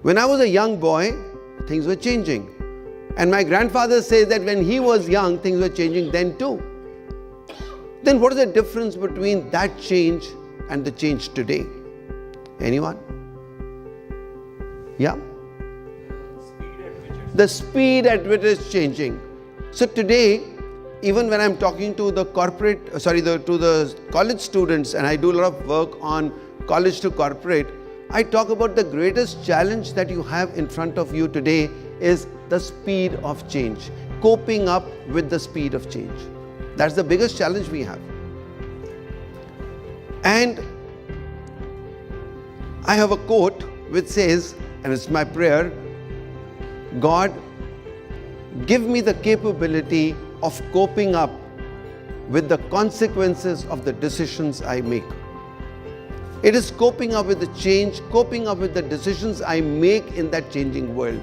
When I was a young boy, things were changing. And my grandfather says that when he was young, things were changing then too. Then what is the difference between that change and the change today? Anyone? Yeah? The speed at which it's changing. So today, even when I'm talking to the to the college students, and I do a lot of work on college to corporate, I talk about the greatest challenge that you have in front of you today is the speed of change, coping up with the speed of change. That's the biggest challenge we have. And I have a quote which says, and it's my prayer, God, give me the capability of coping up with the consequences of the decisions I make. It is coping up with the change, coping up with the decisions I make in that changing world.